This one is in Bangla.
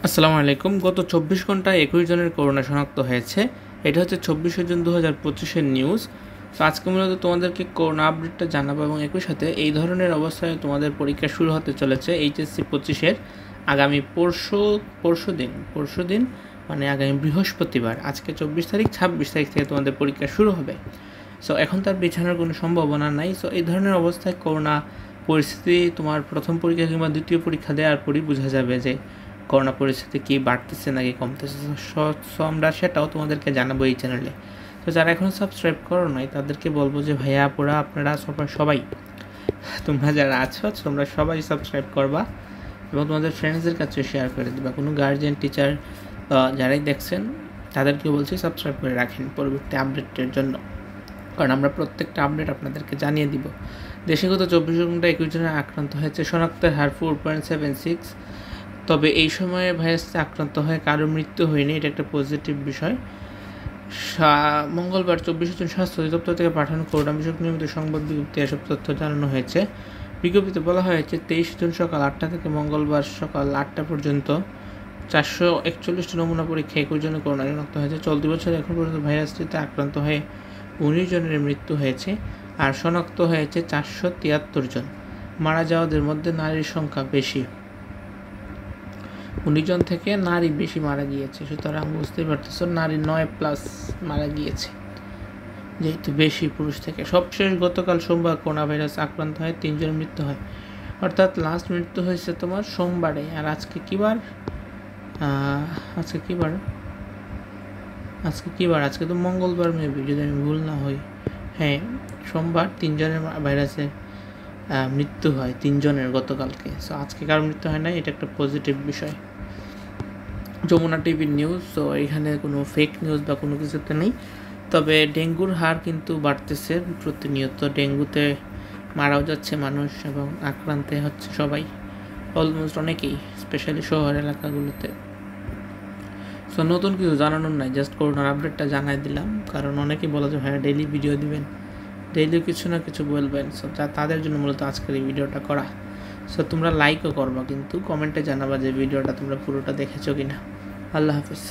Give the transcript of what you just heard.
আসসালামু আলাইকুম। গত 24 ঘন্টায় 21 জনের করোনা শনাক্ত হয়েছে। এটা হচ্ছে 24 জুন 2025-এর নিউজ। তো আজকে মূলত তোমাদেরকে করোনা আপডেটটা জানাবো এবং একই সাথে এই ধরনের অবস্থায় তোমাদের পরীক্ষা শুরু হতে চলেছে এইচএসসি 25-এর আগামী পরশু দিন মানে আগামী বৃহস্পতিবার। আজকে 24 তারিখ, 26 তারিখ থেকে তোমাদের পরীক্ষা শুরু হবে। সো এখন তার পেছানোর কোনো সম্ভাবনা নাই। সো এই ধরনের অবস্থায় করোনা পরিস্থিতি তোমার প্রথম পরীক্ষা কিংবা দ্বিতীয় পরীক্ষা দেওয়ার পরই বোঝা যাবে যে করোনা পরিস্থিতি কি বাড়তেছে নাকি কমতেছে। সো আমরা সেটাও তোমাদেরকে জানাবো এই চ্যানেলে। তো যারা এখনও সাবস্ক্রাইব করো নাই তাদেরকে বলবো যে ভাইয়া আপুরা আপনারা সবাই তোমরা যারা আছো তোমরা সবাই সাবস্ক্রাইব করবা এবং তোমাদের ফ্রেন্ডসদের কাছে শেয়ার করে দিবা। কোনো গার্জিয়ান, টিচার যারাই দেখছেন তাদেরকে বলছি সাবস্ক্রাইব করে রাখেন পরবর্তী আপডেটের জন্য, কারণ আমরা প্রত্যেকটা আপডেট আপনাদেরকে জানিয়ে দিব। দেশে গত 24 ঘন্টায় 21 জনের আক্রান্ত হয়েছে, শনাক্তের হার 4.76। তবে এই সময়ে ভাইরাসে আক্রান্ত হয়ে কারো মৃত্যু হয়নি, এটা একটা পজিটিভ বিষয়। মঙ্গলবার 24 জুন স্বাস্থ্য অধিদপ্তর থেকে পাঠানো করোনা বিষয়ক নিয়মিত সংবাদ বিজ্ঞপ্তি এসব তথ্য জানানো হয়েছে। বিজ্ঞপ্তিতে বলা হয়েছে 23 জুন সকাল 8টা থেকে মঙ্গলবার সকাল 8টা পর্যন্ত 441টি নমুনা পরীক্ষায় 21 জনের করোনা শনাক্ত হয়েছে। চলতি বছর এখন পর্যন্ত ভাইরাসটিতে আক্রান্ত হয়ে 19 জনের মৃত্যু হয়েছে আর শনাক্ত হয়েছে 473 জন। মারা যাওয়াদের মধ্যে নারীর সংখ্যা বেশি, 19 জন থেকে নারী বেশি মারা গিয়েছে। সুতরাং বুঝতেই পারতেছো নারী 9+ মারা গিয়েছে, যেহেতু বেশি পুরুষ থেকে। সবশেষ গতকাল সোমবার করোনা ভাইরাস আক্রান্ত হয় 3 জনের মৃত্যু হয়, অর্থাৎ লাস্ট মৃত্যু হয়েছে তোমার সোমবারে। আর আজকে কি বার? আজকে তো মঙ্গলবার মেবি, যদি আমি ভুল না হই। হ্যাঁ, সোমবার 3 জনের ভাইরাসের মৃত্যু হয়, 3 জনের গতকালকে। সো আজকে কারো মৃত্যু হয় না, এটা একটা পজিটিভ বিষয়। যমুনা টিভির নিউজ, তো এখানে কোনো ফেক নিউজ বা কোনো কিছুতে নেই। তবে ডেঙ্গুর হার কিন্তু বাড়তেছে প্রতিনিয়ত, ডেঙ্গুতে মারাও যাচ্ছে মানুষ এবং আক্রান্তে হচ্ছে সবাই, অলমোস্ট অনেকেই, স্পেশালি শহর এলাকাগুলোতে। সো নতুন কিছু জানানোর নাই, জাস্ট করোনার আপডেটটা জানাই দিলাম, কারণ অনেকেই বলে যে ভাইয়া ডেইলি ভিডিও দিবেন, ডেইলি কিছু না কিছু বলবেন। সো তাদের জন্য মূলত আজকের এই ভিডিওটা করা। সো তোমরা লাইকও করবা, কিন্তু কমেন্টে জানাবা যে ভিডিওটা তোমরা পুরোটা দেখেছো কিনা। আল্লাহ হাফিজ।